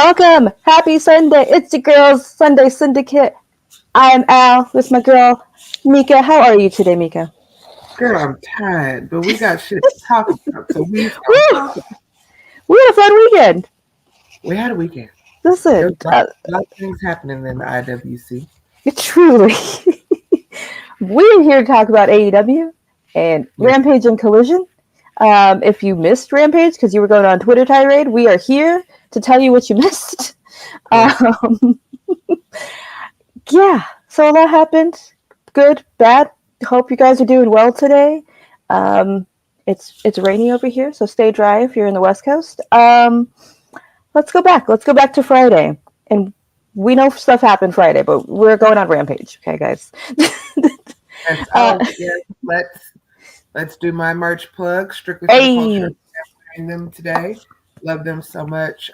Welcome. Happy Sunday. It's the girls' Sunday Syndicate. I am Al with my girl, Mika. How are you today, Mika? Girl, I'm tired, but we got shit to talk about, so we gonna Woo! talk about it. We had a fun weekend. We had a weekend. There's Listen, a lot of things happening in the IWC. truly, we're here to talk about AEW and Yes. Rampage and Collision. If you missed Rampage because you were going on Twitter tirade, we are here to tell you what you missed. Yes. Yeah, so a lot happened. Good, bad. Hope you guys are doing well today. It's rainy over here, so stay dry if you're in the West Coast. Let's go back. Let's go back to Friday. And we know stuff happened Friday, but we're going on Rampage. Okay, guys. Yes. Yes. Let's do my merch plug strictly for the culture. I'm wearing them today. Love them so much.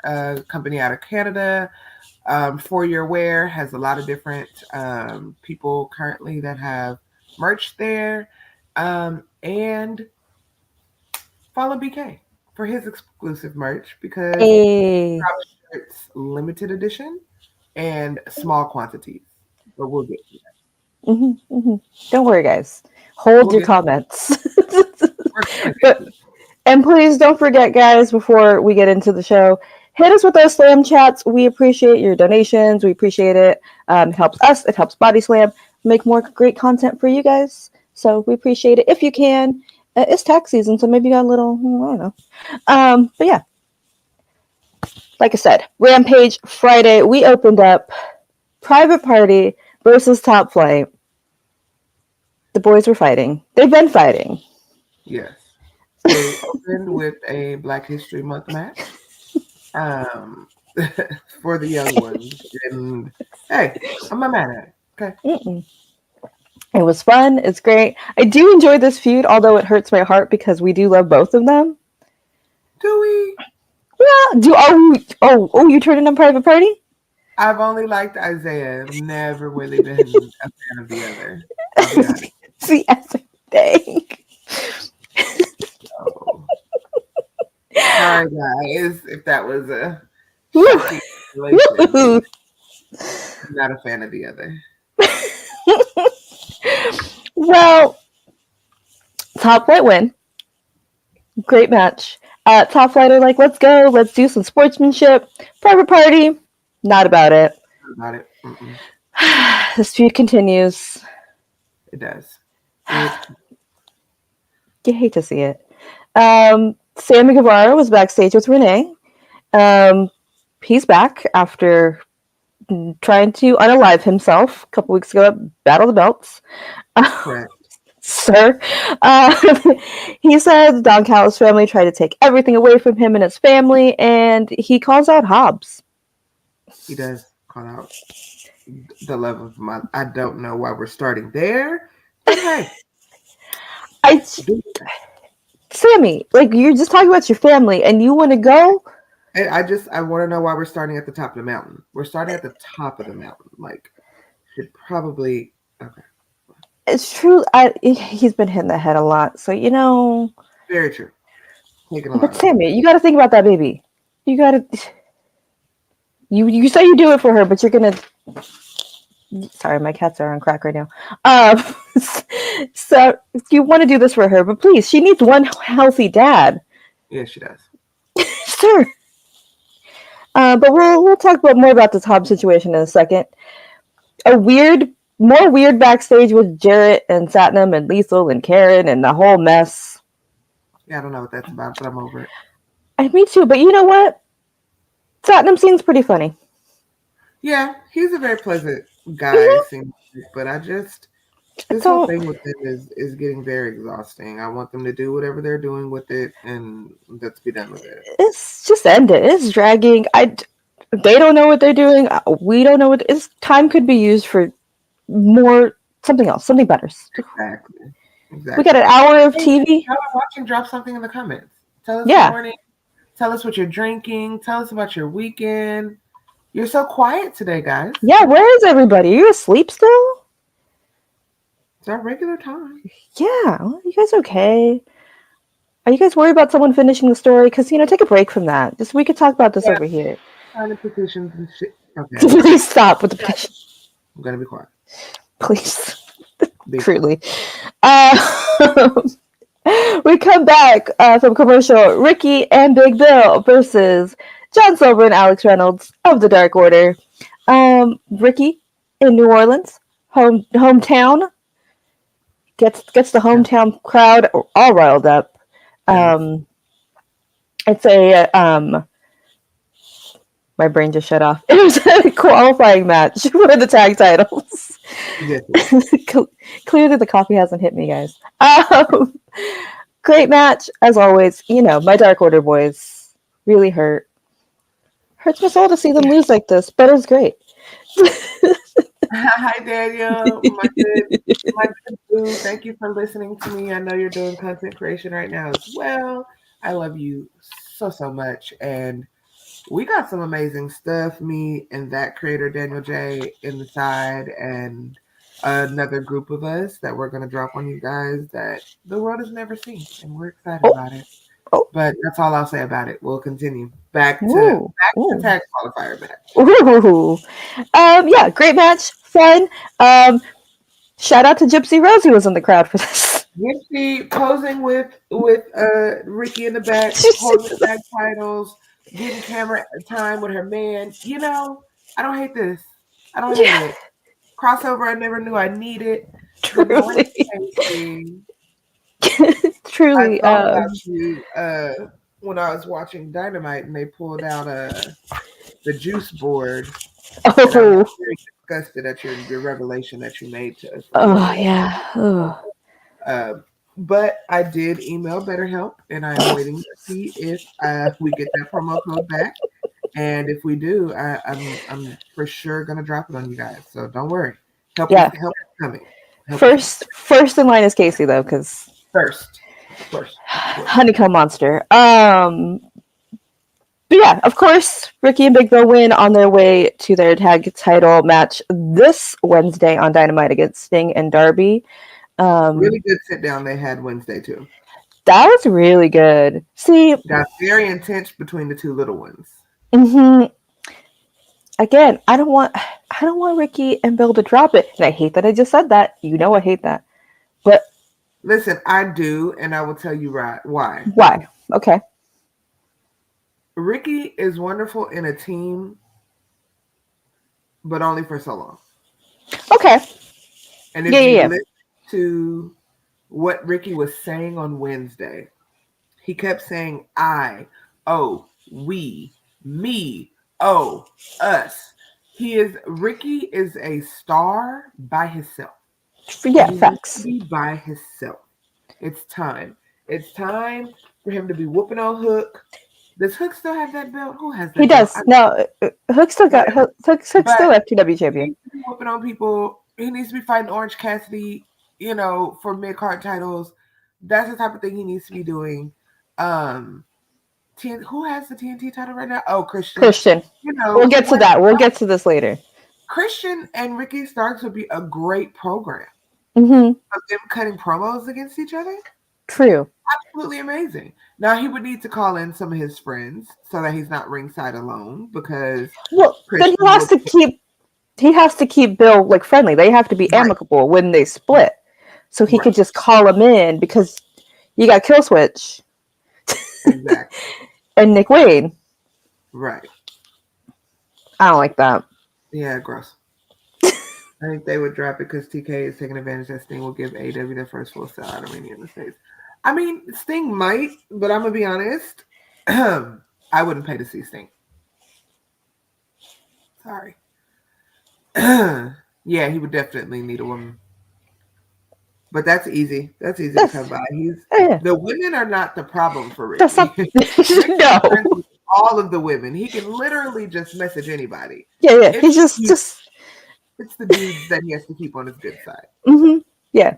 Company out of Canada. For Your Wear has a lot of different people currently that have merch there. And follow BK for his exclusive merch because Hey. it's limited edition and small quantities. But we'll get to Don't worry, guys. Hold We'll your get- comments. that. And please don't forget, guys, before we get into the show, hit us with those slam chats. We appreciate your donations. We appreciate it. It helps us. It helps Body Slam make more great content for you guys. So we appreciate it if you can. It's tax season, so maybe you got a little, I don't know. But yeah, like I said, Rampage Friday, we opened up Private Party versus Top Flight. The boys were fighting. They've been fighting. Yes. They opened with a Black History Month match for the young ones. And hey, I'm not mad at it. Okay. Mm-mm. It was fun. It's great. I do enjoy this feud, although it hurts my heart because we do love both of them. Do we? Yeah. You turning on Private Party? I've only liked Isaiah. I've never really been a fan of the other. I'll be honest. See, as a thing. So, sorry, guys, if that was a Woo. shocking relation. Woo. I'm not a fan of the other. Well, Top Flight win. Great match. Top Flight are like, let's go. Let's do some sportsmanship. Private Party, not about it. Not about it. Mm-mm. This feud continues. It does. You hate to see it. Sammy Guevara was backstage with Renee. He's back after trying to unalive himself a couple weeks ago at Battle of the Belts. Correct. Sir. He said Don Callis' family tried to take everything away from him and his family, and he calls out Hobbs. He does call out the love of my. I don't know why we're starting there. But hey, Sammy, like, you're just talking about your family, and you want to go? I want to know why we're starting at the top of the mountain. We're starting at the top of the mountain. Like, should probably okay. It's true. He's been hitting the head a lot, so Very true. Taking a But lot. Sammy, you got to think about that baby. You got to. You say you do it for her, but you're gonna. Sorry, my cats are on crack right now. So you want to do this for her, but please, she needs one healthy dad. Yeah, she does. Sure. But we'll talk more about this Hobbs situation in a second. More weird backstage with Jarrett and Satnam and Liesel and Karen and the whole mess. Yeah, I don't know what that's about, but I'm over it. Me too, but you know what? Satnam seems pretty funny. Yeah, he's a very pleasant guy, seems like, but this whole thing with him is getting very exhausting. I want them to do whatever they're doing with it, and let's be done with it. It's just end it. It's dragging. They don't know what they're doing. We don't know what. Time could be used for something else, something better. Exactly. We got an hour of TV. How about watching? Drop something in the comments. Tell us Yeah. good morning. Tell us what you're drinking. Tell us about your weekend. You're so quiet today, guys. Yeah, where is everybody? Are you asleep still? It's our regular time. Yeah. Well, you guys okay? Are you guys worried about someone finishing the story? Because, take a break from that. We could talk about this over here. signing petitions and shit. Okay, Please stop with the petition. I'm gonna be quiet. Please. Be Truly. We come back from commercial. Ricky and Big Bill versus John Silver and Alex Reynolds of the Dark Order. Ricky in New Orleans, hometown, gets the hometown crowd all riled up. It's a my brain just shut off. It was a qualifying match for the tag titles. Yes. Clearly, the coffee hasn't hit me, guys. Great match as always. You know, my Dark Order boys really hurts my soul to see them lose like this, but it's great. Hi, Daniel. My good boo. Thank you for listening to me. I know you're doing content creation right now as well. I love you so much, and we got some amazing stuff. Me and that creator Daniel J in the side, and another group of us that we're gonna drop on you guys that the world has never seen, and we're excited about it. But that's all I'll say about it. We'll continue back to tag qualifier match. Yeah, great match, fun. Shout out to Gypsy Rose who was in the crowd for this. Gypsy posing with Ricky in the back, holding the tag titles, getting camera time with her man. You know, I don't hate this. I don't hate it. Crossover I never knew I needed. Truly. Truly. I thought about you when I was watching Dynamite and they pulled out the juice board. Oh. And I was very disgusted at your revelation that you made to us. Oh, yeah. But I did email BetterHelp, and I'm waiting to see if we get that promo code back. And if we do, I'm for sure gonna drop it on you guys. So don't worry. Help is coming. First in line is Casey though, because first. Honeycomb Monster. But yeah, of course, Ricky and Big Bill win on their way to their tag title match this Wednesday on Dynamite against Sting and Darby. Really good sit down they had Wednesday too. That was really good. See, got very intense between the two little ones. Mm-hmm. Again, I don't want Ricky and Bill to drop it, and I hate that I just said that. You know, I hate that. But listen, I do, and I will tell you why. Why? Okay. Ricky is wonderful in a team, but only for so long. Okay. And if you listen to what Ricky was saying on Wednesday, he kept saying I, oh, we, me, oh, us. Ricky is a star by himself. Yeah, facts. By himself. It's time. It's time for him to be whooping on Hook. Does Hook still have that belt? Who has that He belt? does. No, Hook still got Hook's still FTW champion. He needs to be whooping on people. He needs to be fighting Orange Cassidy, for mid-card titles. That's the type of thing he needs to be doing. Who has the TNT title right now? Oh, Christian. We'll get to that. We'll get to this later. Christian and Ricky Starks would be a great program. Mm-hmm. Of them cutting promos against each other. True. Absolutely amazing. Now he would need to call in some of his friends so that he's not ringside alone because then he has to keep Bill friendly. They have to be amicable when they split. So he could just call him in because you got Killswitch. Exactly. And Nick Wayne. Right. I don't like that. Yeah, gross. I think they would drop it because TK is taking advantage that Sting will give AEW their first full sell out arena in the States. I mean, Sting might, but I'm going to be honest. I wouldn't pay to see Sting. Sorry. Yeah, he would definitely need a woman. But that's easy. That's easy to come by. The women are not the problem for Ricky. No. All of the women. He can literally just message anybody. Yeah. He's just... It's the dudes that he has to keep on his good side. Mm-hmm. Yeah.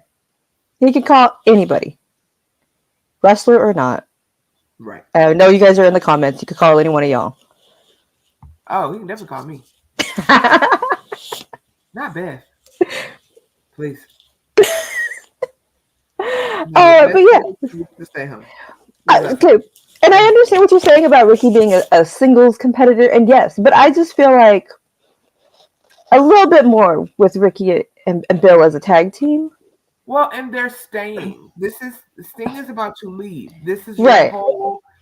He can call anybody. Wrestler or not. Right. I know you guys are in the comments. You could call any one of y'all. Oh, he can definitely call me. Not Beth. Please. But yeah. Stay home. Okay. And I understand what you're saying about Ricky being a singles competitor, and yes, but I just feel like a little bit more with Ricky and Bill as a tag team. Well, and they're staying. Sting is about to leave. This is Right.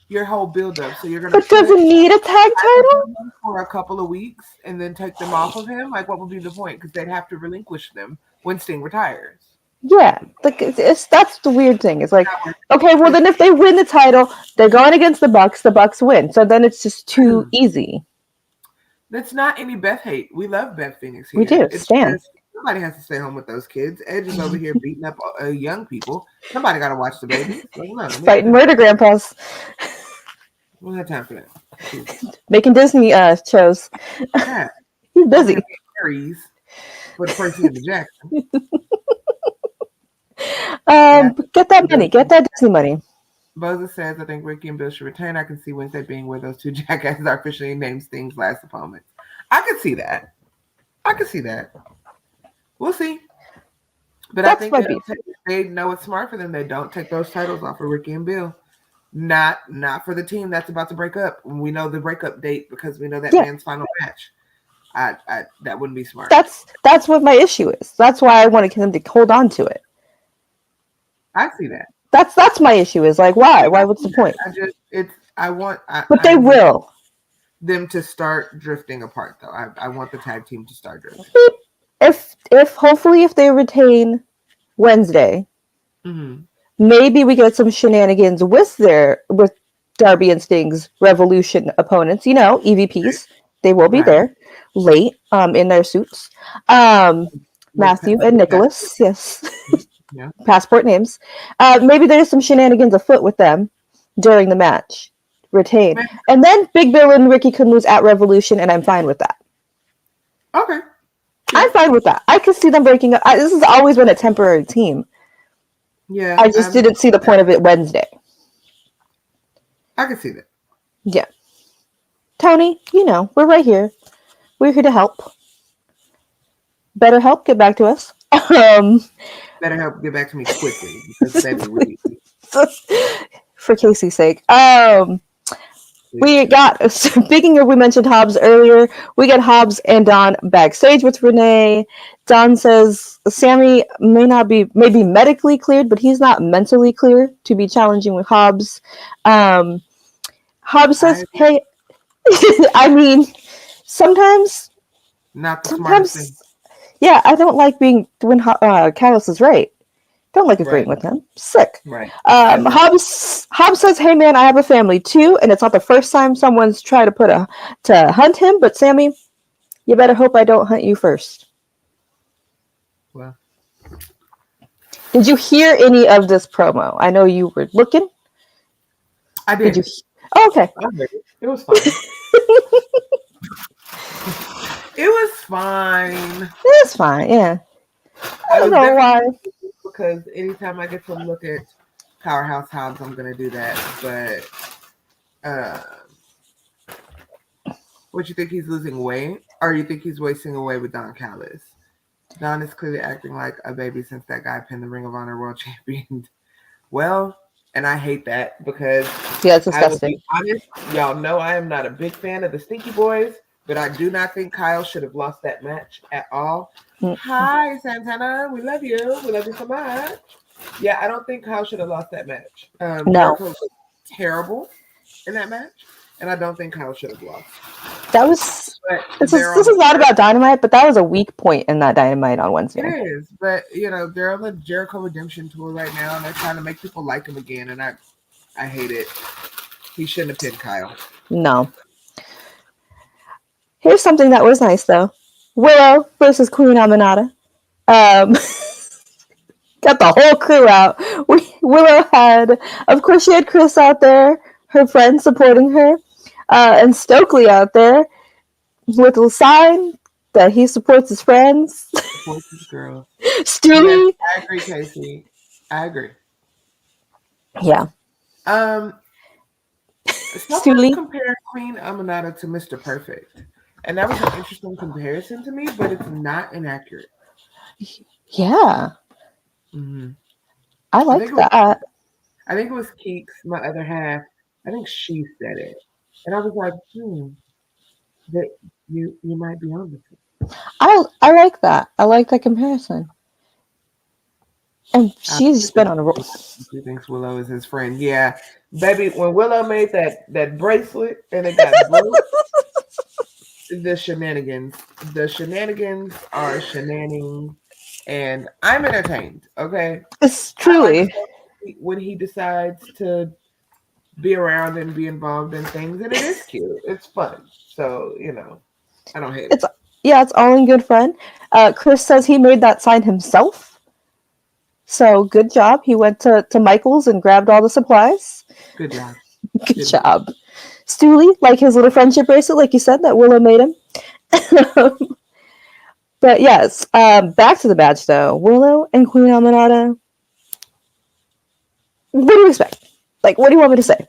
your whole build up. So you're gonna But does put it need a tag title? for a couple of weeks and then take them off of him. Like, what would be the point? Because they'd have to relinquish them when Sting retires. Yeah, like that's the weird thing. It's like, okay, well then if they win the title, they're going against the Bucks. The Bucks win, so then it's just too easy. That's not any Beth hate. We love Beth Phoenix here. We do. It's Stan. just somebody has to stay home with those kids. Edge is over here beating up young people. Somebody got to watch the babies. Like, no, Fighting murder grandpas. We don't have time for that. Making Disney shows. Yeah. He's busy. For the person in the Jackson. Get that money. Get that Disney money. Boza says, I think Ricky and Bill should return. I can see Wednesday being where those two jackasses are officially named Sting's last opponent. I can see that. We'll see. But that's I think they know it's smart for them. They don't take those titles off of Ricky and Bill. Not for the team that's about to break up. We know the breakup date because we know that man's final match. That wouldn't be smart. That's what my issue is. That's why I wanted them to hold on to it. I see that. That's my issue. Is like why? Why? What's the point? But they will. Them to start drifting apart, though. I want the tag team to start drifting. If hopefully if they retain Wednesday, maybe we get some shenanigans with Darby and Sting's Revolution opponents. You know, EVPs. They will be there late in their suits. Matthew and Nicholas, yes. Yeah. Passport names. Maybe there's some shenanigans afoot with them during the match. Retain. And then Big Bill and Ricky can lose at Revolution, and I'm fine with that. Okay. Yeah. I'm fine with that. I could see them breaking up. This has always been a temporary team. Yeah. I just didn't see the point of it Wednesday. I can see that. Yeah. Tony, we're right here. We're here to help. Better help, get back to us. Better help get back to me quickly because baby, for Casey's sake. We got, speaking of, we mentioned Hobbs earlier, we got Hobbs and Don backstage with Renee. Don says Sammy may be medically cleared, but he's not mentally clear to be challenging with Hobbs. Hobbs says, hey, I mean, sometimes. Not the smartest thing. Yeah, I don't like when Callis is right. Don't like agreeing with him. Sick. Right. Hobbs says, "Hey man, I have a family too, and it's not the first time someone's tried to hunt him. But Sammy, you better hope I don't hunt you first." Well, did you hear any of this promo? I know you were looking. I did. Did you? Oh, okay. It was fine. It was fine. It was fine. Yeah. I don't know why. Because anytime I get to look at Powerhouse Hobbs, I'm gonna do that. But what, you think he's losing weight, or you think he's wasting away with Don Callis? Don is clearly acting like a baby since that guy pinned the Ring of Honor World Champion. Well, and I hate that because it's disgusting. I will be honest, y'all know I am not a big fan of the Stinky Boys, but I do not think Kyle should have lost that match at all. Hi, Santana. We love you. We love you so much. Yeah, I don't think Kyle should have lost that match. No. Was terrible in that match, and I don't think Kyle should have lost. That was. This is not about Dynamite, but that was a weak point in that Dynamite on Wednesday. It is, but they're on the Jericho Redemption tour right now, and they're trying to make people like him again, and I hate it. He shouldn't have pinned Kyle. No. Here's something that was nice, though. Willow versus Queen Aminata. Got the whole crew out. Willow of course, she had Chris out there, her friend supporting her, and Stokely out there with a sign that he supports his friends. Supports his girl. Stewie. Yes, I agree, Casey. I agree. Yeah. Someone compared Queen Aminata to Mr. Perfect. And that was an interesting comparison to me, but it's not inaccurate. Yeah. Mm-hmm. I like that. I think it was Keeks, my other half, I think she said it, and I was like, that you might be on the team. I like that. I like that comparison. And I she's just been on a roll. He thinks Willow is his friend. Yeah, baby. When Willow made that bracelet and it got broke, the shenanigans are shenanigans, and I'm entertained. Okay, It's I like truly. when he decides to be around and be involved in things, and it is cute. It's fun. So I don't hate it. It's all in good fun. Chris says he made that sign himself. So good job. He went to Michael's and grabbed all the supplies. Good job. Good job. Stooley, like his little friendship bracelet, like you said, that Willow made him. But yes, back to the match though. Willow and Queen Aminata. What do you expect? Like, what do you want me to say?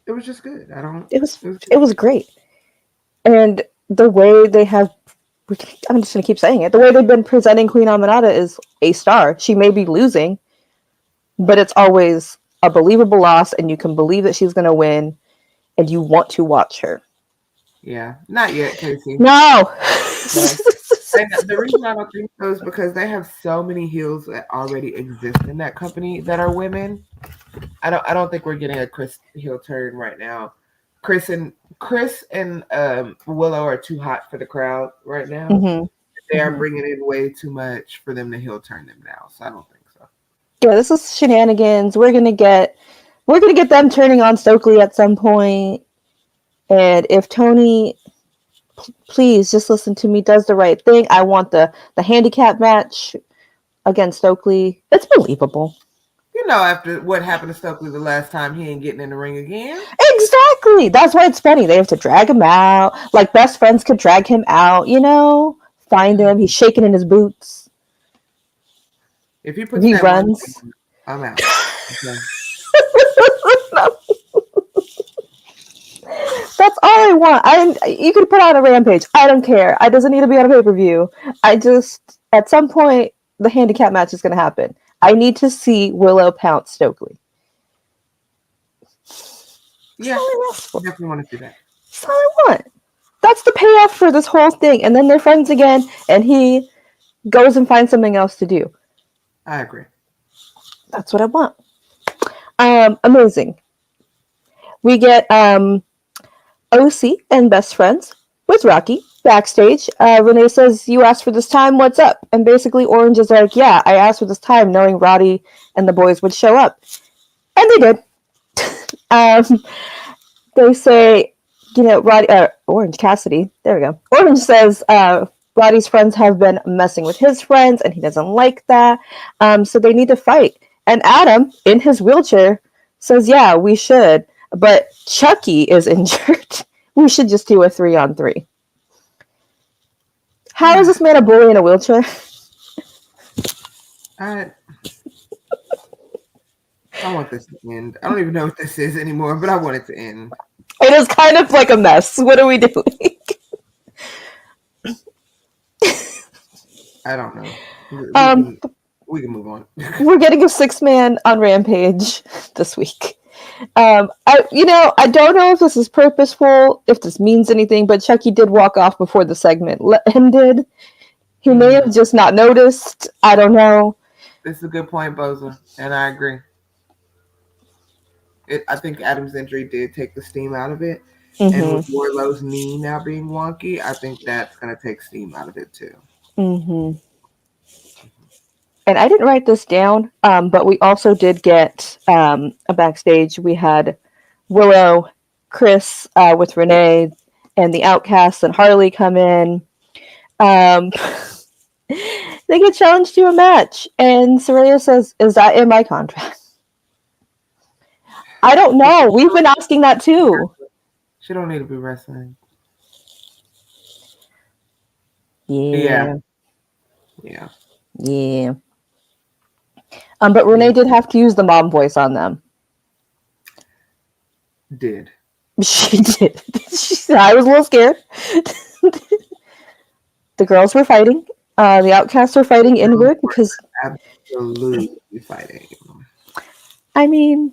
It was just good. It was great. And the way they have, I'm just going to keep saying it, the way they've been presenting Queen Aminata is a star. She may be losing, but it's always a believable loss, and you can believe that she's going to win, and you want to watch her. Yeah, not yet, Casey. No! The reason I don't think so is because they have so many heels that already exist in that company that are women. I don't think we're getting a Chris heel turn right now. Chris and Willow are too hot for the crowd right now. Mm-hmm. They are bringing in way too much for them to heel turn them now. So I don't think so. Yeah, this is shenanigans. We're gonna get them turning on Stokely at some point. And if Tony, please just listen to me, does the right thing, I want the handicap match against Stokely. It's believable. After what happened to Stokely the last time, he ain't getting in the ring again. Exactly. That's why it's funny. They have to drag him out. Like best friends could drag him out, find him. He's shaking in his boots. If he puts he that runs, I'm out. Okay. That's all I want. You could put on a Rampage. I don't care. It doesn't need to be on a pay-per-view. At some point, the handicap match is going to happen. I need to see Willow pounce Stokely. Yeah, I definitely want to see that. That's all I want. That's the payoff for this whole thing. And then they're friends again, and he goes and finds something else to do. I agree. That's what I want. Amazing. We get OC and best friends with Rocky backstage. Renee says, "You asked for this time, what's up?" And basically Orange is like, "Yeah, I asked for this time knowing Roddy and the boys would show up." And they did. They say, Roddy, Orange Cassidy, there we go. Orange says Roddy's friends have been messing with his friends and he doesn't like that. So they need to fight. And Adam, in his wheelchair, says, "Yeah, we should. But Chucky is injured. We should just do a 3-on-3. How is this man a bully in a wheelchair? I want this to end. I don't even know what this is anymore, but I want it to end. It is kind of like a mess. What are we doing? I don't know. We can move on. We're getting a 6-man on Rampage this week. I don't know if this is purposeful, if this means anything, but Chucky did walk off before the segment ended. He may have just not noticed. I don't know. This is a good point, Boza, and I agree. I think Adam's injury did take the steam out of it, and with Wardlow's knee now being wonky, I think that's going to take steam out of it too. And I didn't write this down, but we also did get a backstage. We had Willow, Chris with Renee, and the Outcasts and Harley come in. They get challenged to a match, and Saraya says, "Is that in my contract?" I don't know. We've been asking that too. She don't need to be wrestling. Yeah. Yeah. But Renee did have to use the mom voice on them. Did. She did. I was a little scared. The girls were fighting. The Outcasts were fighting inward because absolutely fighting. I mean,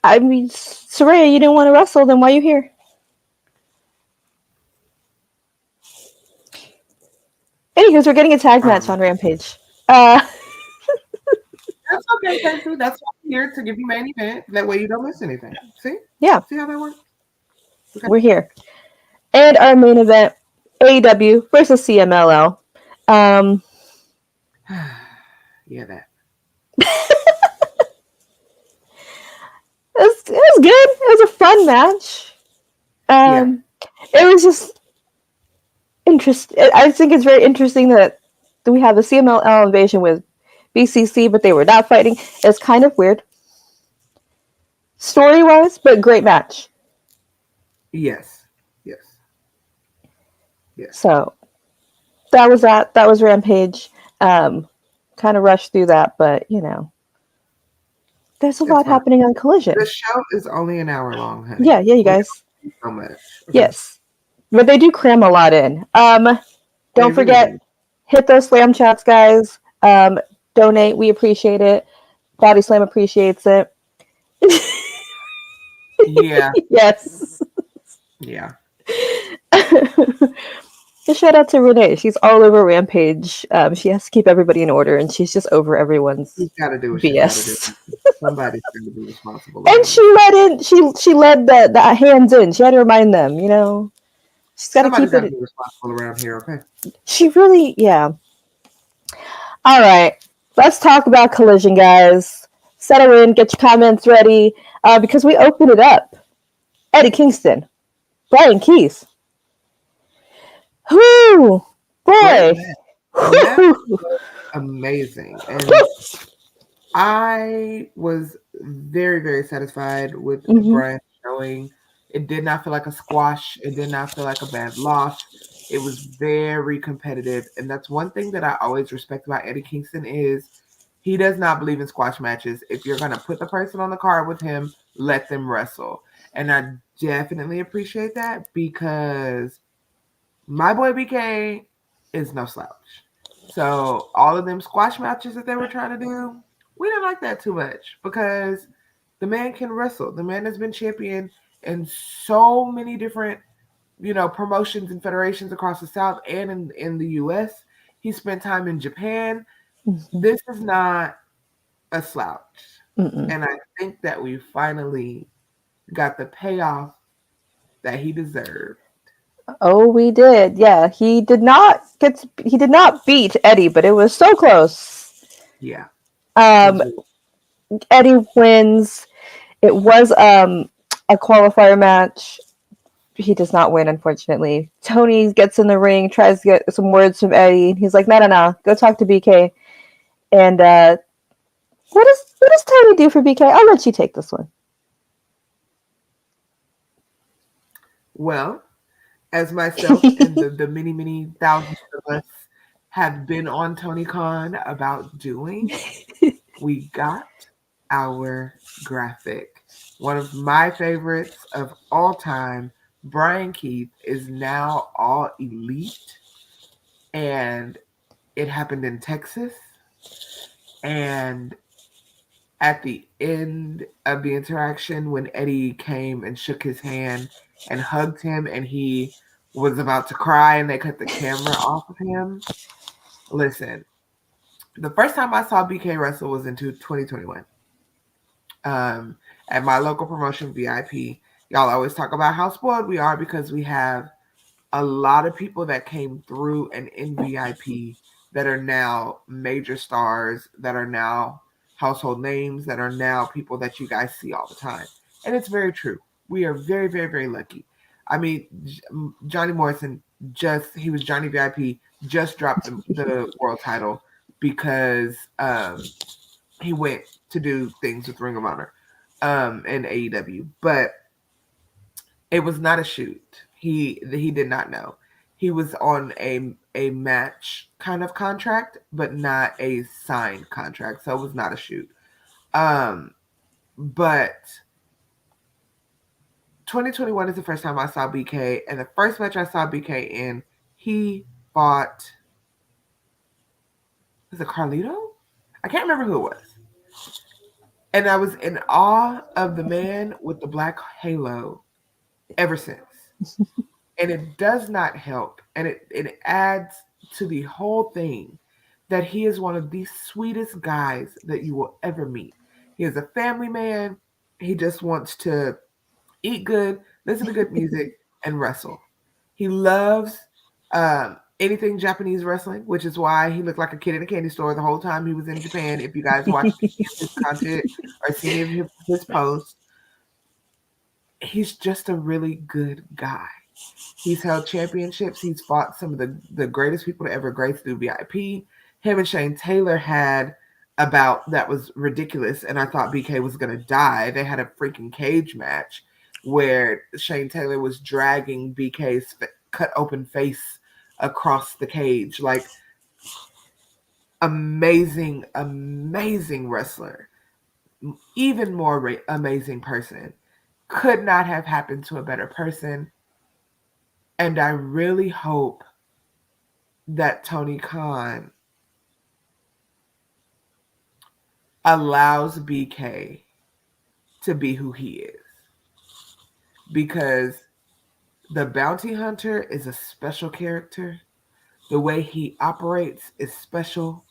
I mean, Soraya, you didn't want to wrestle, then why are you here? Anywho, we're getting a tag match on Rampage. That's okay, Casey. That's why I'm here to give you main event. That way you don't miss anything. See? Yeah. See how that works? Okay. We're here. And our main event, AEW versus CMLL. Yeah, that. It was good. It was a fun match. It was just interesting. I think it's very interesting that we have the CMLL invasion with BCC, but they were not fighting. It's kind of weird. Story-wise, but great match. Yes. Yes. Yes. So that was that. That was Rampage. Kind of rushed through that, but there's a lot happening on Collision. The show is only an hour long, honey. Yeah, you guys. So much. Okay. Yes, but they do cram a lot in. Don't forget, hit those slam chats, guys. Donate. We appreciate it. Body Slam appreciates it. Yeah. Yes. Yeah. Shout out to Renee. She's all over Rampage. She has to keep everybody in order, and she's just over everyone's BS. Somebody's going to be responsible. And she led the hands in. She had to remind them, she's got to keep it. Be responsible around here, okay? She really, yeah. All right, let's talk about Collision, guys. Settle in, get your comments ready, because we open it up. Eddie Kingston, Brian Keith. Whoo, boy, amazing, and I was very, very satisfied with Brian's showing. It did not feel like a squash. It did not feel like a bad loss. It was very competitive, and that's one thing that I always respect about Eddie Kingston is he does not believe in squash matches. If you're going to put the person on the card with him, let them wrestle, and I definitely appreciate that because my boy BK is no slouch. So all of them squash matches that they were trying to do, we didn't like that too much because the man can wrestle. The man has been champion in so many different, promotions and federations across the South and in the U.S. He spent time in Japan. Mm-hmm. This is not a slouch. Mm-mm. And I think that we finally got the payoff that he deserved. Oh, we did. Yeah, he did not beat Eddie, but it was so close. Yeah. Eddie wins. It was a qualifier match. He does not win, unfortunately. Tony gets in the ring, tries to get some words from Eddie. He's like, no. Go talk to BK. And what does Tony do for BK? I'll let you take this one. Well, as myself and the many, many thousands of us have been on Tony Khan about doing, we got our graphic. One of my favorites of all time, Brian Keith, is now all elite. And it happened in Texas. And at the end of the interaction, when Eddie came and shook his hand and hugged him, and he was about to cry, and they cut the camera off of him. Listen, the first time I saw BK wrestle was in 2021. At my local promotion, VIP. Y'all always talk about how spoiled we are because we have a lot of people that came through and in VIP that are now major stars, that are now household names, that are now people that you guys see all the time. And it's very true. We are very, very, very lucky. I mean, Johnny Morrison he was Johnny VIP, just dropped the world title because he went to do things with Ring of Honor and AEW. But it was not a shoot. He did not know. He was on a match kind of contract, but not a signed contract. So it was not a shoot. But 2021 is the first time I saw BK, and the first match I saw BK in, he fought, was it Carlito? I can't remember who it was. And I was in awe of the man with the black halo ever since. And it does not help. And it adds to the whole thing that he is one of the sweetest guys that you will ever meet. He is a family man. He just wants to eat good, listen to good music, and wrestle. He loves anything Japanese wrestling, which is why he looked like a kid in a candy store the whole time he was in Japan. If you guys watched any of his content or seen any of his posts, he's just a really good guy. He's held championships. He's fought some of the greatest people to ever grace through VIP. Him and Shane Taylor had a bout that was ridiculous, and I thought BK was going to die. They had a freaking cage match where Shane Taylor was dragging BK's cut open face across the cage. Like, amazing, amazing wrestler. Even more amazing person. Could not have happened to a better person. And I really hope that Tony Khan allows BK to be who he is. Because the bounty hunter is a special character. The way he operates is special.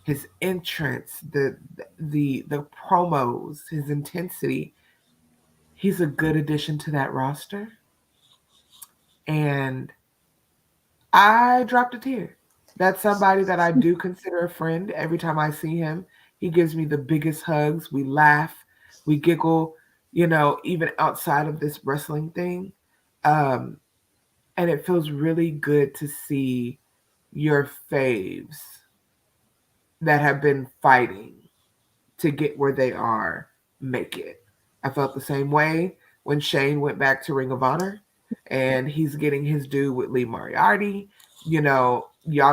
His entrance, the promos, his intensity. He's a good addition to that roster. And I dropped a tear. That's somebody that I do consider a friend. Every time I see him, he gives me the biggest hugs. We laugh, we giggle, even outside of this wrestling thing. And it feels really good to see your faves that have been fighting to get where they are make it. I felt the same way when Shane went back to Ring of Honor and he's getting his due with Lee Moriarty. Y'all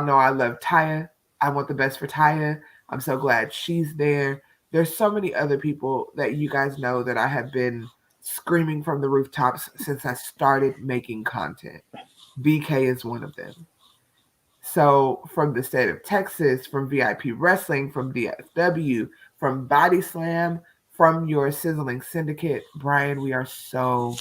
know I love Taya. I want the best for Taya. I'm so glad she's there. There's so many other people that you guys know that I have been screaming from the rooftops since I started making content. BK is one of them. So from the state of Texas, from VIP Wrestling, from DFW, from Body Slam, from your Sizzling Syndicate, Bryan, we are so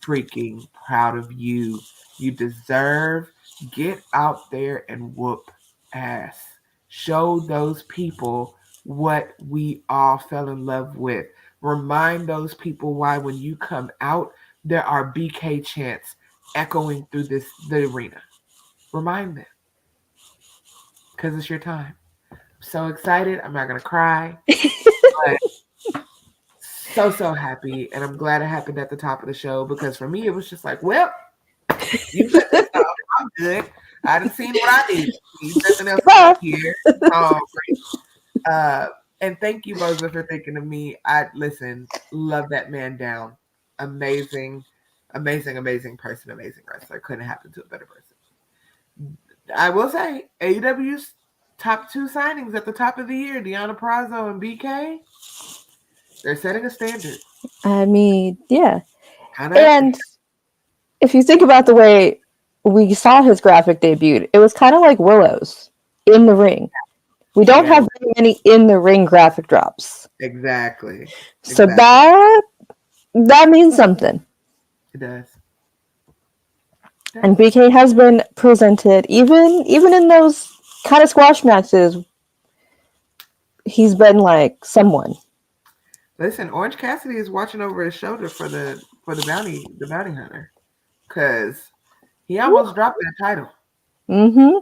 freaking proud of you. You deserve. Get out there and whoop ass. Show those people what we all fell in love with. Remind those people why when you come out, there are BK chants echoing through the arena. Remind them. Because it's your time. I'm so excited. I'm not going to cry. But so happy. And I'm glad it happened at the top of the show because for me, it was just like, well, you put this off. I'm good. I done seen what I need to see. Nothing else here. And thank you, Boza, for thinking of me. Love that man down. Amazing person, amazing wrestler. Couldn't happen to a better person. I will say, AEW's top 2 signings at the top of the year, Deonna Purrazzo and BK, they're setting a standard. I mean, yeah. And if you think about the way we saw his graphic debut, it was kind of like Willow's in the ring. We don't have very many in the ring graphic drops. Exactly. So that means something. It does. And BK has been presented, even in those kind of squash matches, he's been like someone. Listen, Orange Cassidy is watching over his shoulder for the bounty hunter, because he almost dropped that title. Mm-hmm.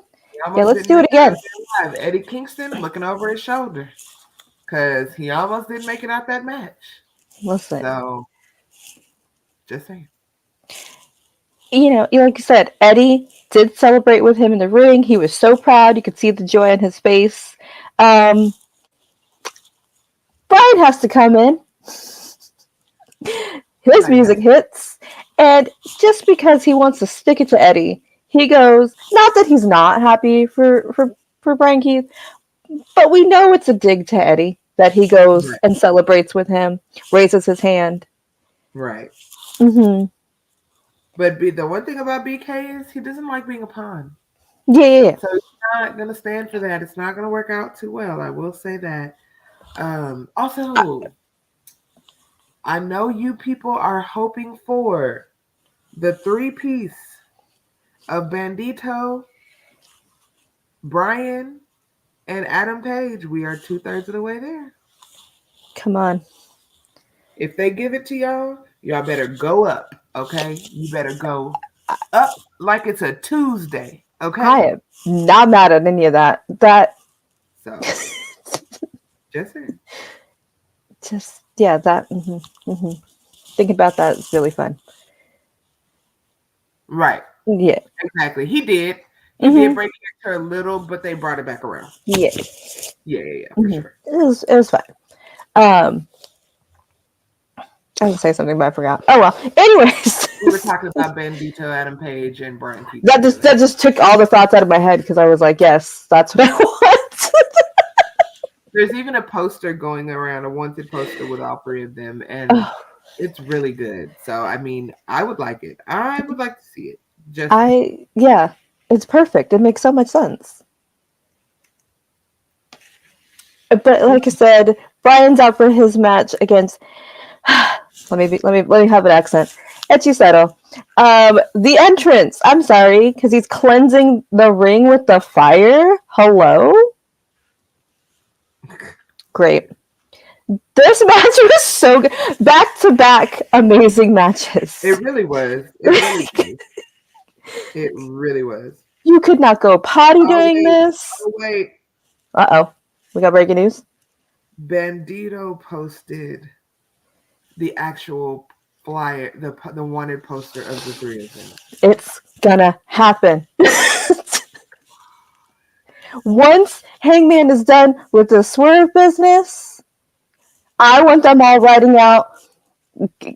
Yeah, let's do it again. Eddie Kingston looking over his shoulder because he almost didn't make it out that match. Listen. So, just saying. Like you said, Eddie did celebrate with him in the ring. He was so proud. You could see the joy on his face. Bryan has to come in. His music hits. And just because he wants to stick it to Eddie, he goes, not that he's not happy for Bryan Keith, but we know it's a dig to Eddie that he goes and celebrates with him, raises his hand. Right. Mm-hmm. But the one thing about BK is he doesn't like being a pawn. Yeah. So he's not going to stand for that. It's not going to work out too well. I will say that. Also, I know you people are hoping for the 3-piece of Bandito, Bryan, and Adam Page. We are 2/3 of the way there. Come on. If they give it to y'all better go up, okay? You better go up like it's a Tuesday, okay? I am not mad at any of that. So, just saying. That. Think about that. It's really fun. Right. Yeah. Exactly. He did. He did break it to a little, but they brought it back around. Yeah. Yeah, for sure. It was fun. I was going to say something, but I forgot. Oh, well. Anyways. We were talking about Bandito, Adam Page, and Bryan Danielson. That just took all the thoughts out of my head because I was like, yes, that's what I want. There's even a poster going around, a wanted poster with all 3 of them, and it's really good. So, I mean, I would like it. I would like to see it. Yeah, it's perfect. It makes so much sense. But like I said, Bryan's out for his match against. Let me have an accent. Hechicero. The entrance. I'm sorry, because he's cleansing the ring with the fire. Hello. Great. This match was so good. Back-to-back amazing matches. It really was. It really was. You could not go potty during this. Oh, wait. Uh-oh. We got breaking news? Bandito posted the actual flyer, the wanted poster of the 3 of them. It's gonna happen. Once Hangman is done with the swerve business, I want them all riding out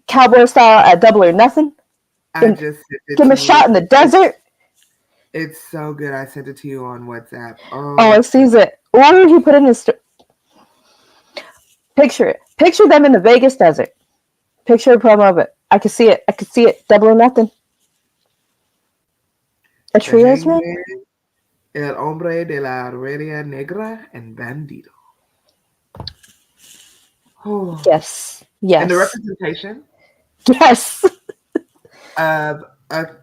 cowboy style at Double or Nothing. Give him a shot in the desert. It's so good. I sent it to you on WhatsApp. Oh, I sees it. Or he put in his picture it. Picture them in the Vegas desert. Picture a promo of it. I can see it. Double or Nothing. A trios run? El Hombre de la Redia Negra and Bandito. Oh. Yes. And the representation. Yes. Of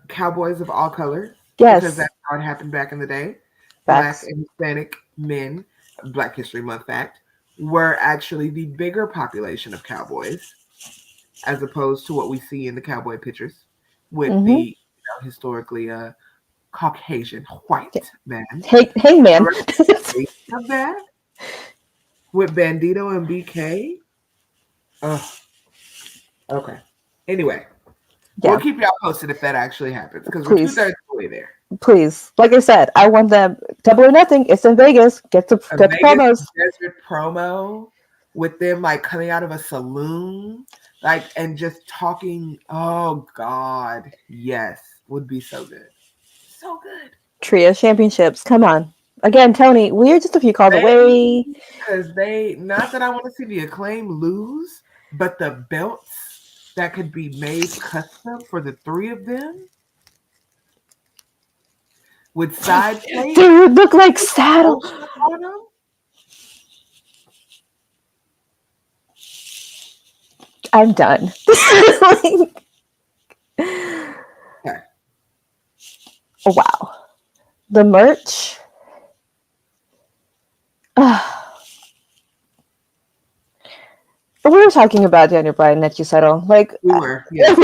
cowboys of all colors. Yes. Because that's how it happened back in the day. Facts. Black and Hispanic men, Black History Month fact, were actually the bigger population of cowboys, as opposed to what we see in the cowboy pictures with the historically Caucasian white man. Hangman. Of that with Bandito and BK. Okay. Anyway, we'll keep y'all posted if that actually happens because we're 2/3 of the way there. Please, like I said, I want them Double or Nothing. It's in Vegas. Get the promos. Desert promo with them like coming out of a saloon, like and just talking. Oh God, yes, would be so good, so good. Trio championships. Come on, again, Tony. We're just a few calls away. Because not that I want to see the Acclaim lose, but the belts that could be made custom for the 3 of them. With side plates. They would look like saddle. I'm done. Okay. Oh, wow. The merch. We were talking about Daniel Bryan and Hechicero. Like, we were. Yeah.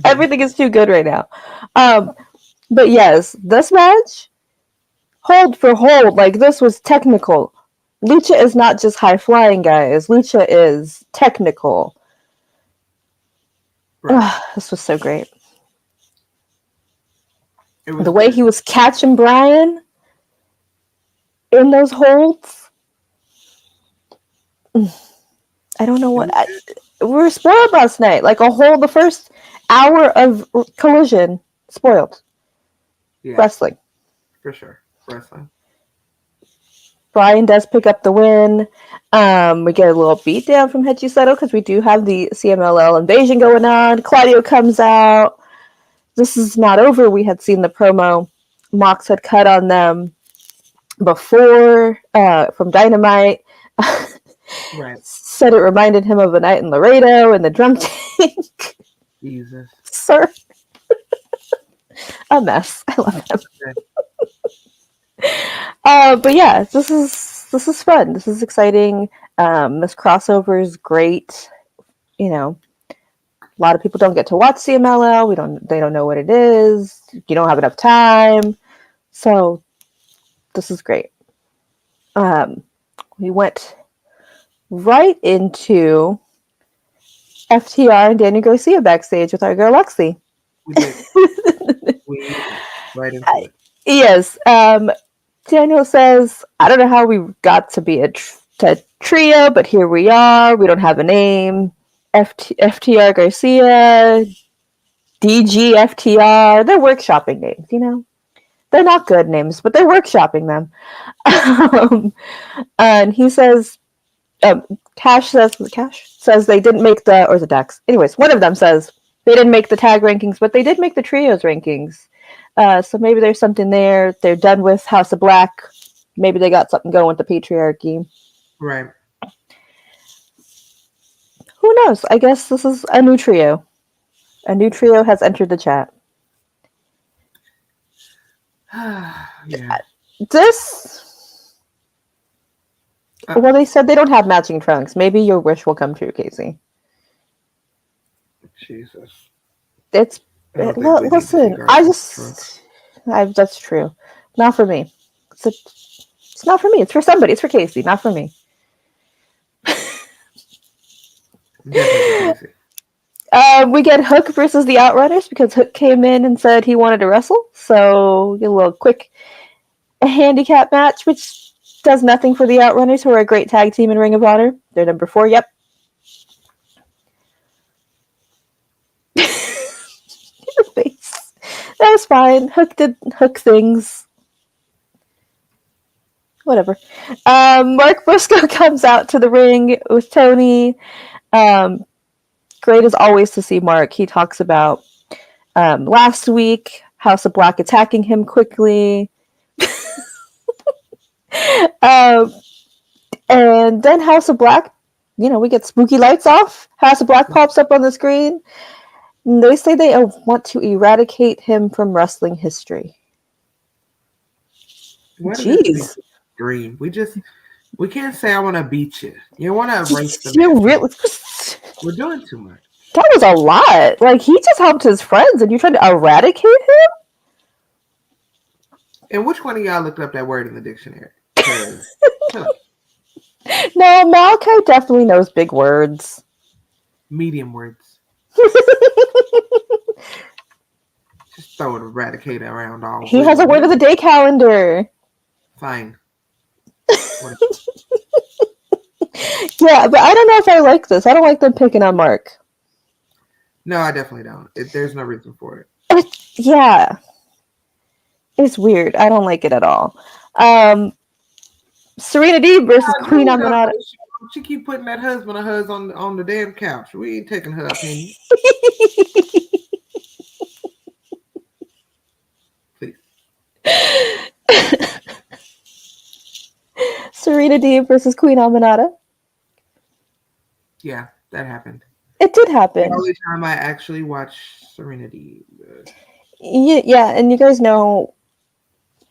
Everything is too good right now. But yes, this match, hold for hold, like this was technical. Lucha is not just high flying, guys. Lucha is technical. Right. This was so great. The way he was catching Bryan in those holds. I don't know what. We were spoiled last night. Like the first hour of Collision, spoiled. Yeah, wrestling. For sure. Wrestling. Bryan does pick up the win. We get a little beatdown from Hechicero because we do have the CMLL invasion going on. Claudio comes out. This is not over. We had seen the promo Mox had cut on them before from Dynamite. Right. Said it reminded him of a night in Laredo and the drum tank. Jesus. Sir. A mess. I love him. But yeah, this is fun. This is exciting. This crossover is great. You know, a lot of people don't get to watch CMLL. They don't know what it is. You don't have enough time. So this is great. We went right into FTR and Daniel Garcia backstage with our girl Lexi. We did. Right into it. Yes. Daniel says, I don't know how we got to be a trio, but here we are. We don't have a name. FTR Garcia, DG FTR. They're workshopping names, you know? They're not good names, but they're workshopping them. And he says, Cash says they didn't make or the Dex. Anyways, one of them says they didn't make the tag rankings, but they did make the trios rankings. So maybe there's something there. They're done with House of Black. Maybe they got something going with the patriarchy. Right. Who knows? I guess this is a new trio. A new trio has entered the chat. Yeah. Well, they said they don't have matching trunks. Maybe your wish will come true, Casey. Jesus. Listen, that's true. Not for me. It's not for me. It's for somebody. It's for Casey, not for me. We get Hook versus the Outrunners because Hook came in and said he wanted to wrestle. So get a little quick handicap match, which does nothing for the Outrunners, who are a great tag team in Ring of Honor. They're number 4. Yep. Your face. That was fine. Hook did Hook things. Whatever. Mark Briscoe comes out to the ring with Tony. Great as always to see Mark. He talks about last week, House of Black attacking him quickly. And then House of Black, we get spooky lights off. House of Black pops up on the screen. And they say they want to eradicate him from wrestling history. Jeez. Dream. We can't say I want to beat you. You want to erase the We're doing too much. That was a lot. Like, he just helped his friends, and you're trying to eradicate him? And which one of y'all looked up that word in the dictionary? No, Malachi definitely knows big words. Medium words. Just throw eradicate around all. He has a word of the day calendar. Fine. Yeah, but I don't know if I like this. I don't like them picking on Mark. No, I definitely don't. There's no reason for it. Yeah. It's weird. I don't like it at all. Serena Deeb versus Queen Aminata. She keep putting that husband of hers on the damn couch. We ain't taking her opinion. Please. Serena Deeb versus Queen Aminata. Yeah, that happened. It did happen. The only time I actually watched Serena Deeb. Yeah, and you guys know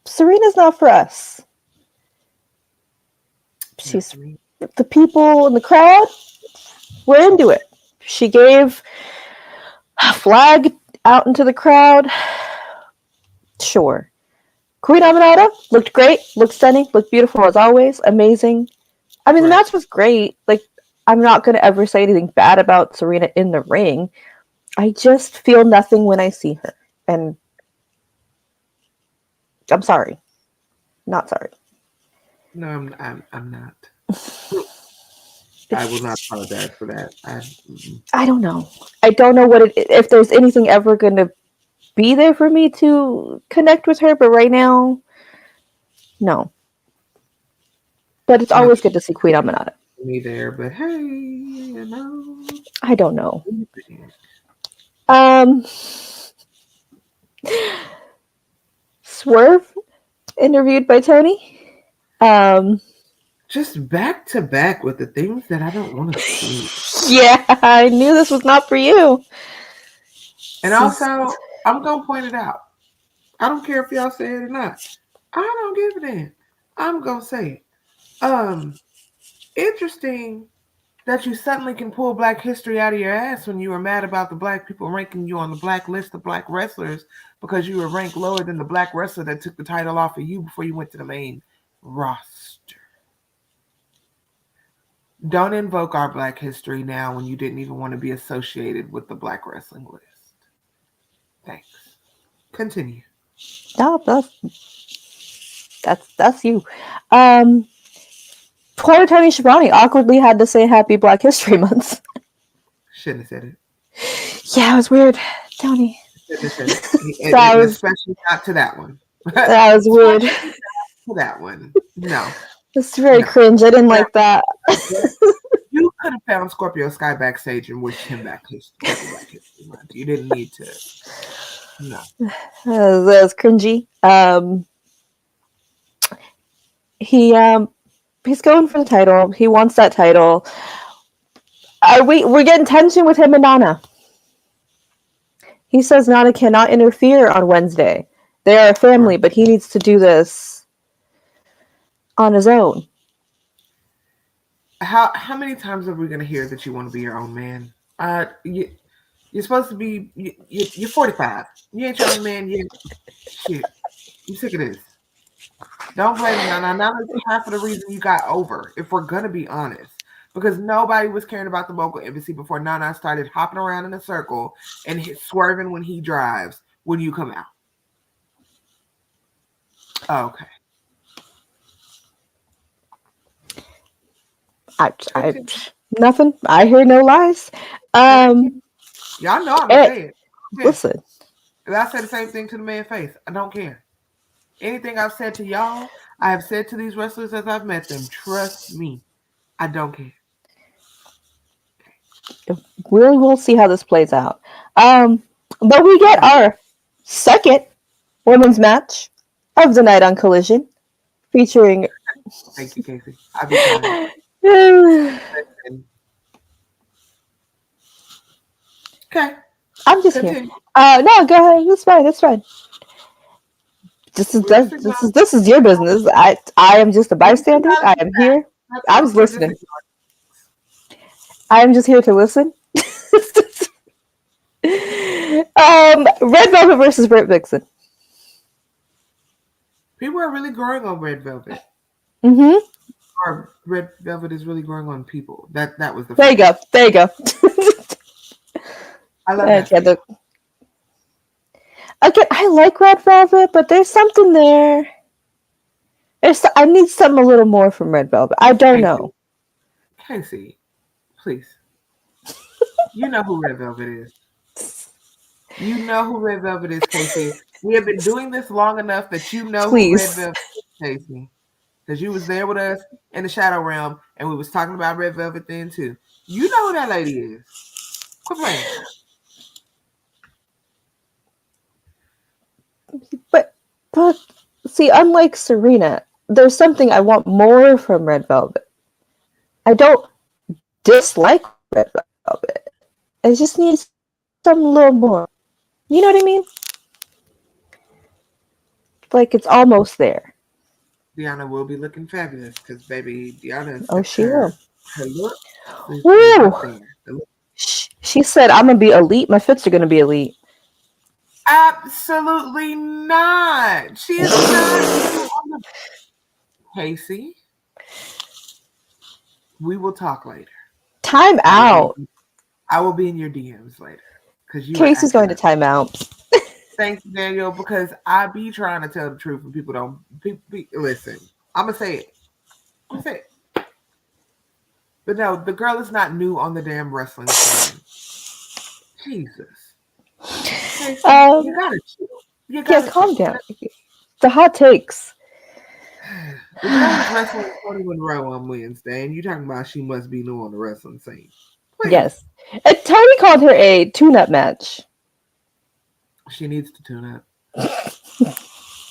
Serena's not for us. She's the people in the crowd. We're into it. She gave a flag out into the crowd. Sure. Queen Aminata looked great, looked stunning, looked beautiful as always, amazing. I mean, the match was great. Like, I'm not going to ever say anything bad about Serena in the ring. I just feel nothing when I see her. And I'm sorry. Not sorry. No, I'm not. I will not apologize for that. I don't know. I don't know if there's anything ever going to be there for me to connect with her, but right now, no. But it's always good to see Queen Aminata. Me there, but hey, I don't know. Swerve interviewed by Tony. just back to back with the things that I don't want to see. Yeah, I knew this was not for you. And also, I'm going to point it out. I don't care if y'all say it or not. I don't give a damn. I'm going to say it. Interesting that you suddenly can pull Black history out of your ass when you were mad about the Black people ranking you on the Black list of Black wrestlers because you were ranked lower than the Black wrestler that took the title off of you before you went to the main roster. Don't invoke our Black history now when you didn't even want to be associated with the Black wrestling list. Thanks. Continue. No, that's you. Poor Tony Schiavone awkwardly had to say Happy Black History Month. Shouldn't have said it. Yeah, it was weird, Tony. That was, especially not to that one. That was weird. To that one, no. It's very cringe. I didn't like that. You could have found Scorpio Sky backstage and wished him back Black History Month. You didn't need to. No. That was cringy. He's going for the title. He wants that title. We're getting tension with him and Nana. He says Nana cannot interfere on Wednesday. They are a family, but he needs to do this on his own. How many times are we going to hear that you want to be your own man? You're supposed to be. You're 45. You ain't your own man yet. Shit, I'm sick of this. Don't blame me. Now that's half of the reason you got over, if we're going to be honest. Because nobody was caring about the local embassy before Nana started hopping around in a circle and swerving when he drives when you come out. Okay. I nothing. I hear no lies. Y'all know I'm going to say it. Listen. If I say the same thing to the man's face, I don't care. Anything I've said to y'all, I have said to these wrestlers as I've met them. Trust me. I don't care. We'll see how this plays out. But we get our second women's match of the night on Collision, featuring. Thank you, Casey. I'll be fine. Okay. I'm just here. No, go ahead. It's fine. It's fine. This is your business. I am just a bystander. I am here. I was listening. I am just here to listen. Red Velvet versus Britt Vixen. People are really growing on Red Velvet. Mm-hmm. Or Red Velvet is really growing on people. That was the. There you go. There you go. I love that. Okay, I like Red Velvet, but there's something there. I need something a little more from Red Velvet. I don't know. Casey, please. You know who Red Velvet is. You know who Red Velvet is, Casey. We have been doing this long enough that you know who Red Velvet is, Casey. Because you was there with us in the Shadow Realm, and we was talking about Red Velvet then, too. You know who that lady is. Quit playing. But see, unlike Serena, there's something I want more from Red Velvet. I don't dislike Red Velvet. I just need something a little more. You know what I mean? Like it's almost there. Deanna will be looking fabulous because, baby, Deanna. Oh, she will. Her look. Woo! She said, "I'm gonna be elite. My fits are gonna be elite." Absolutely not. She is not. Casey, we will talk later. Time out. I will be in your DMs later. Casey's going to time out. Thanks, Daniel, because I be trying to tell the truth and people don't. Listen, I'm going to say it. But no, the girl is not new on the damn wrestling scene. Jesus. You gotta chill. Yeah, calm down. The hot takes. The girl was wrestling Tony Monroe on Wednesday, and you talking about she must be new on the wrestling scene. Please. Yes. And Tony called her a tune-up match. She needs to tune up.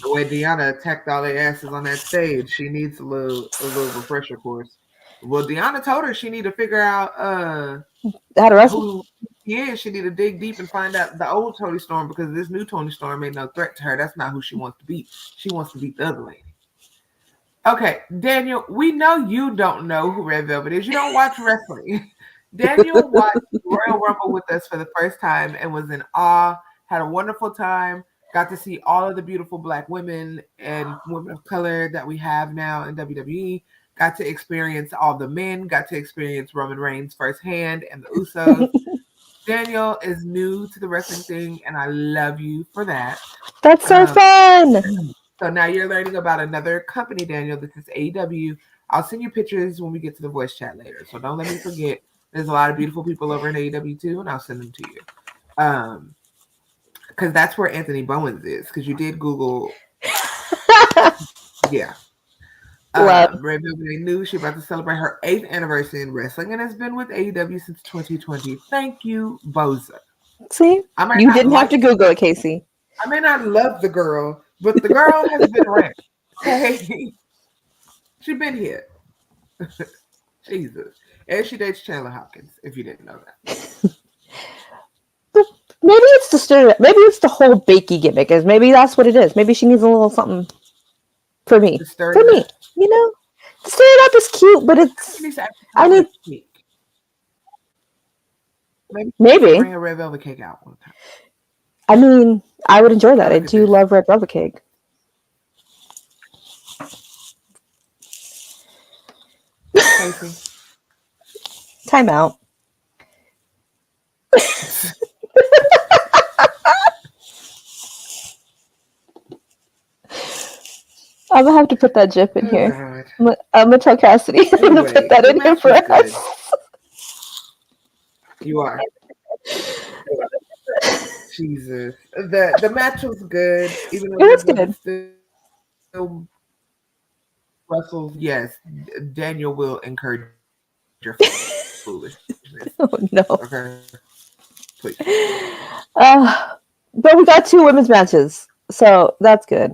The way Deanna attacked all their asses on that stage, she needs a little refresher course. Well, Deanna told her she need to figure out How to wrestle? who he is. She need to dig deep and find out the old Tony Storm, because this new Tony Storm ain't no threat to her. That's not who she wants to beat. She wants to beat the other lady. Okay, Daniel, we know you don't know who Red Velvet is. You don't watch wrestling. Daniel watched Royal Rumble with us for the first time and was in awe, had a wonderful time, got to see all of the beautiful Black women and women of color that we have now in WWE, got to experience all the men, got to experience Roman Reigns firsthand and the Usos. Daniel is new to the wrestling thing, and I love you for that. That's so fun. So now you're learning about another company, Daniel. This is AEW. I'll send you pictures when we get to the voice chat later. So don't let me forget. There's a lot of beautiful people over in AEW too, and I'll send them to you. Because that's where Anthony Bowens is. Because you did Google. Yeah. Red Velvet knew she's about to celebrate her 8th anniversary in wrestling and has been with AEW since 2020. Thank you, Boza. See, you didn't have to Google it, Casey. I may not love the girl, but the girl has been around. Okay, she's been here. Jesus, and she dates Chandler Hopkins. If you didn't know that. Maybe it's the stereotype. Maybe it's the whole Bakey gimmick. Is maybe that's what it is. Maybe she needs a little something for me. For me, you know, the stereotype is cute, but it's. I need. Maybe bring a red velvet cake out one time. I mean, I would enjoy that. I do love red velvet cake. Casey. Time out. I'm gonna have to put that GIF in here. I'm gonna tell Cassidy. I'm gonna put that in here for us. You are. Jesus. The match was good. Even though it was good. Still Russell's, yes, Daniel will encourage your foolishness. Oh no. Okay. Please. But we got 2 women's matches, so that's good.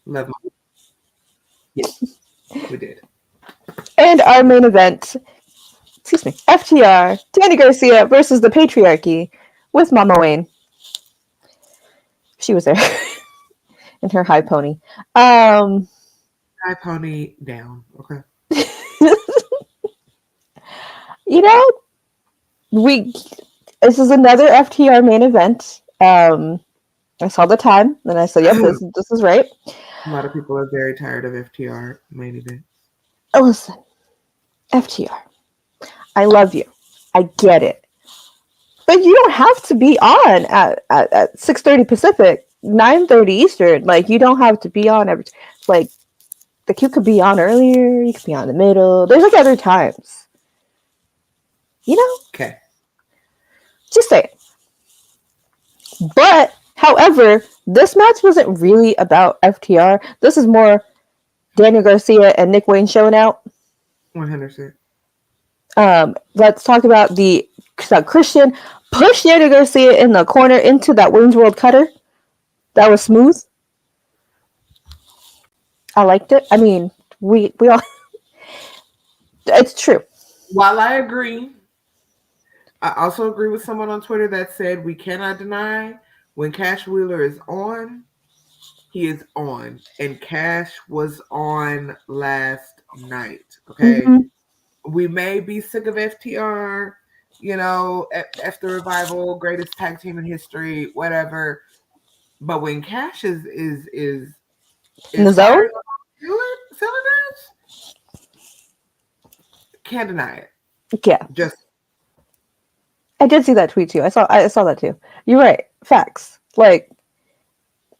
Love you. Yes, we did. And our main event, excuse me, FTR, Danny Garcia versus the Patriarchy with Mama Wayne. She was there in her high pony. High pony down. Okay. You know, this is another FTR main event. I saw the time, and I said, "Yep, this is right." A lot of people are very tired of FTR main events. Listen, FTR, I love you. I get it. But you don't have to be on at 6:30 Pacific, 9:30 Eastern. Like, you don't have to be on every... Like, you could be on earlier, you could be on in the middle. There's, like, other times. You know? Okay. Just say it. But, however, this match wasn't really about FTR. This is more Daniel Garcia and Nick Wayne showing out. 100%. Let's talk about the Christian pushed Daniel Garcia in the corner into that Wayne's World cutter. That was smooth. I liked it. I mean, we all... It's true. While I agree, I also agree with someone on Twitter that said we cannot deny when Cash Wheeler is on, he is on. And Cash was on last night. Okay. Mm-hmm. We may be sick of FTR, you know, after Revival, greatest tag team in history, whatever. But when Cash is in the zone, can't deny it. Yeah. I did see that tweet too. I saw that too. You're right. Facts. Like,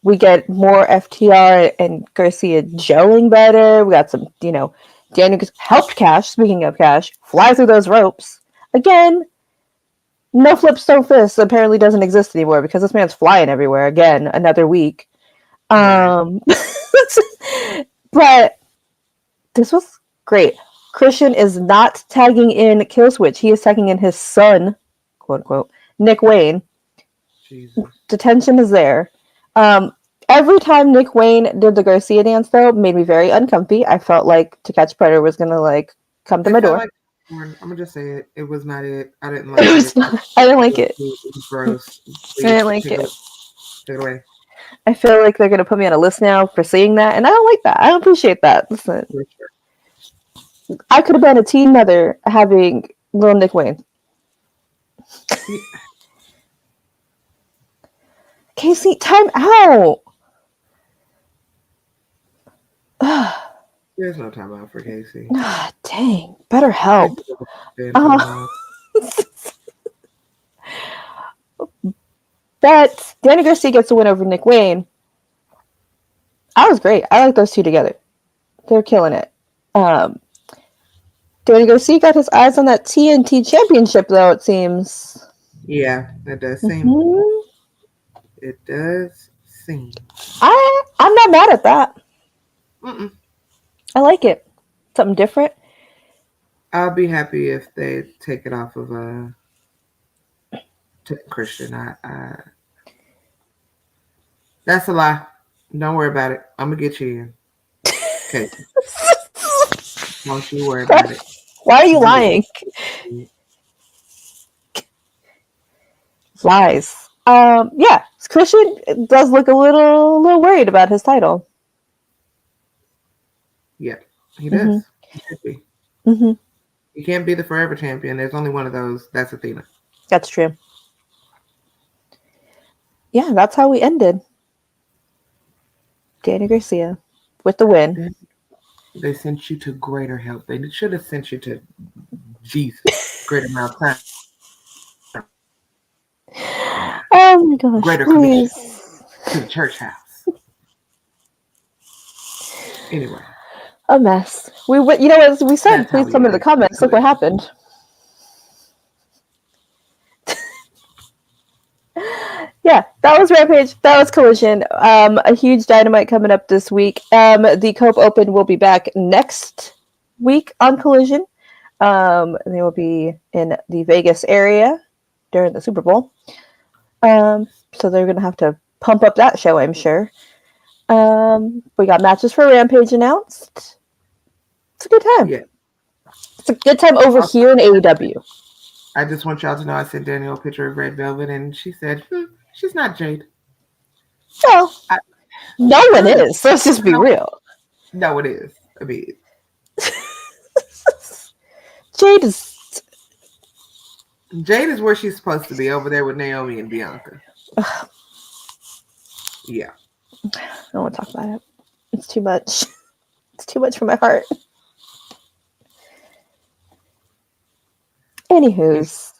we get more FTR and Garcia gelling better. We got some, you know, Daniel helped Cash, speaking of Cash, fly through those ropes. Again, no flips, no fists apparently doesn't exist anymore because this man's flying everywhere. Again, another week. But this was great. Christian is not tagging in Killswitch. He is tagging in his son, quote unquote, Nick Wayne. Jesus. The tension is there. Every time Nick Wayne did the Garcia dance, though, made me very uncomfy. I felt like To Catch a Predator was gonna like come to my door. Like I'm gonna just say it. It was not it. I didn't like it. I didn't like it. It was gross. Please, I didn't like it. Take it away. I feel like they're gonna put me on a list now for seeing that, and I don't like that. I don't appreciate that. Listen, I could have been a teen mother having little Nick Wayne. Casey, time out. There's no time out for Casey. Dang, better help. But Danny Garcia gets a win over Nick Wayne. That was great. I like those two together. They're killing it. Danny Garcia got his eyes on that TNT championship, though, it seems. Yeah, that does seem. It does seem. I'm not mad at that. Mm-mm. I like it. Something different. I'll be happy if they take it off of Christian. That's a lie. Don't worry about it. I'm gonna get you in. Okay. Don't you worry about it. Why are you lying? Lies. Yeah, Christian does look a little worried about his title. Yeah, he does. Mm-hmm. He should be. Mm-hmm. He can't be the forever champion. There's only one of those. That's Athena. That's true. Yeah, that's how we ended. Danny Garcia with the win. They sent you to greater help. They should have sent you to Jesus. Greater amount of time. Oh my gosh. Greater commission to the church house. Anyway. A mess. We as we said, please come into the comments. Look what happened. Yeah, that was Rampage. That was Collision. A huge Dynamite coming up this week. The Cope Open will be back next week on Collision. They will be in the Vegas area during the Super Bowl. So they're going to have to pump up that show, I'm sure. We got matches for Rampage announced. It's a good time. Yeah. It's a good time over here in AEW. I just want y'all to know I sent Danielle a picture of Red Velvet, and she said, she's not Jade. Well, no one is. Let's just be real. No, it is. I mean, Jade is where she's supposed to be, over there with Naomi and Bianca. Yeah. I don't want to talk about it. It's too much. It's too much for my heart. Anywho's,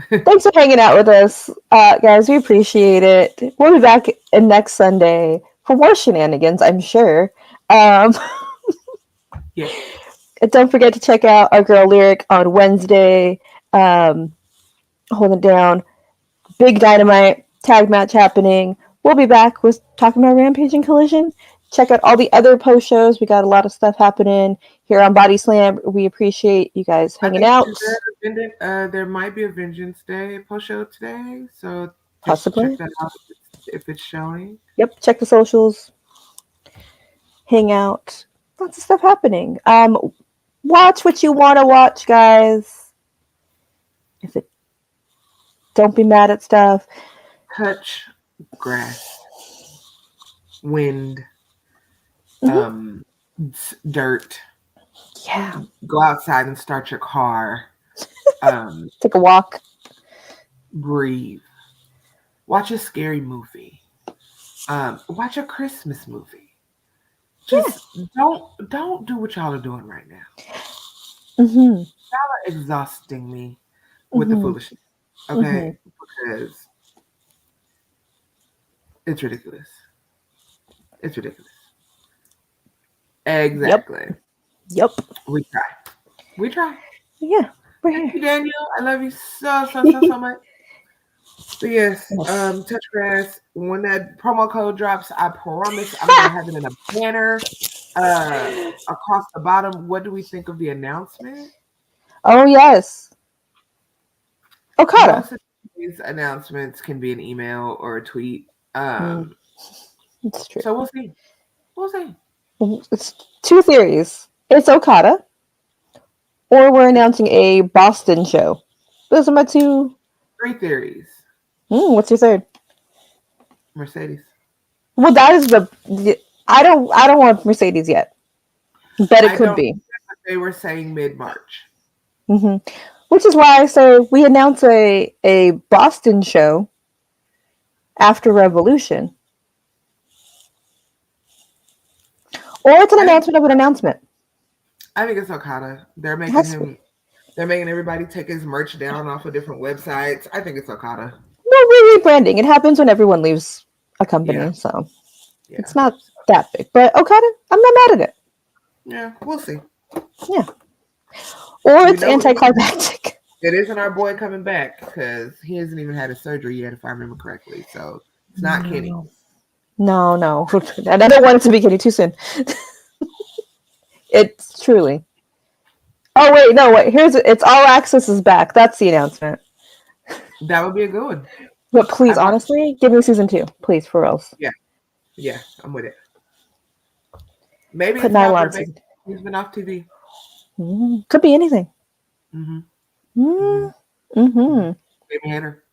thanks for hanging out with us, guys. We appreciate it. We'll be back next Sunday for more shenanigans, I'm sure. Yeah. And don't forget to check out our girl Lyric on Wednesday. Hold it down. Big Dynamite tag match happening. We'll be back with talking about Rampage and Collision. Check out all the other post shows. We got a lot of stuff happening here on Body Slam. We appreciate you guys hanging out. There might be a Vengeance Day post show today, so possibly check that out if it's showing. Yep, check the socials. Hang out. Lots of stuff happening. Watch what you want to watch, guys. Don't be mad at stuff. Touch grass, wind, dirt. Yeah. Go outside and start your car. Take a walk. Breathe. Watch a scary movie. Watch a Christmas movie. Just don't do what y'all are doing right now. Mm-hmm. Y'all are exhausting me with the foolishness. Okay? Because it's ridiculous. It's ridiculous. Exactly. Yep. We try. Yeah. We're here. Thank you, Daniel. I love you so much. So yes, touch grass. When that promo code drops, I promise I'm gonna have it in a banner across the bottom. What do we think of the announcement? Oh yes. Okada. Most of these announcements can be an email or a tweet. It's true. So we'll see. We'll see. It's two theories. It's Okada, or we're announcing a Boston show. Those are my two. 3 theories. What's your third? Mercedes. Well, that is I don't want Mercedes yet, but it could be. They were saying mid-March. Which is why I say we announce a Boston show after Revolution. Or it's an announcement of an announcement. I think it's Okada. They're making everybody take his merch down off of different websites. I think it's Okada. No, rebranding. It happens when everyone leaves a company, so it's not that big. But Okada, I'm not mad at it. Yeah, we'll see. Yeah. Or it's anticlimactic. It isn't our boy coming back because he hasn't even had his surgery yet, if I remember correctly. So it's not Kenny. No. And I don't want it to be Kenny too soon. It's truly. Oh, wait. No, wait. It's All Access is back. That's the announcement. That would be a good one. But please, honestly, give me season 2. Please, for else. Yeah, I'm with it. Maybe Put Nyla on season 2. He's been off TV. Could be anything. Baby Hater.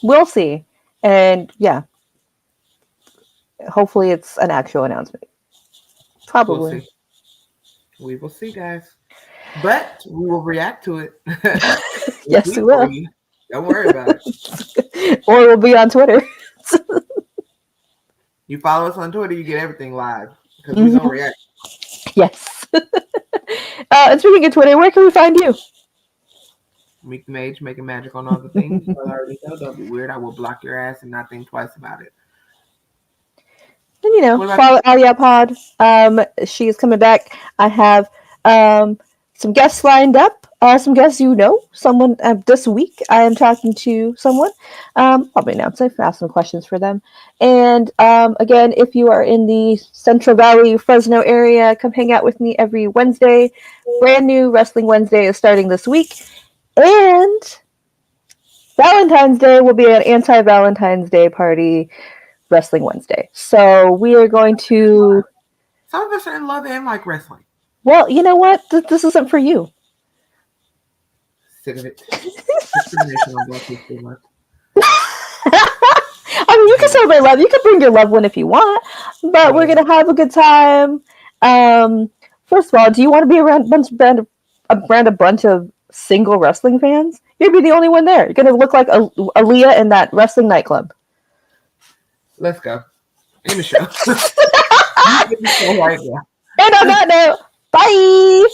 We'll see. And yeah. Hopefully it's an actual announcement. Probably. We will see, guys. But we will react to it. Yes, we will. Don't worry about it. Or we'll be on Twitter. You follow us on Twitter, you get everything live. Because we're going to react. Yes. And speaking of Twitter, where can we find you? Meek the Mage, making magic on all the things. You already know, don't be weird. I will block your ass and not think twice about it. And follow Alia Pod. She's coming back. I have some guests lined up. Some guests someone this week. I am talking to someone. Probably now, so I've asked some questions for them. And again, if you are in the Central Valley, Fresno area, come hang out with me every Wednesday. Brand new Wrestling Wednesday is starting this week. And Valentine's Day will be an anti-Valentine's Day party, Wrestling Wednesday. So we are going to... Some of us are in love and like wrestling. Well, you know what? This isn't for you. Sick of it. Discrimination on black people too much. I mean, you can celebrate love. You can bring your loved one if you want, but we're gonna have a good time. First of all, do you want to be around a bunch of single wrestling fans? You'd be the only one there. You're gonna look like Aaliyah in that wrestling nightclub. Let's go. End the show. And on that note, bye.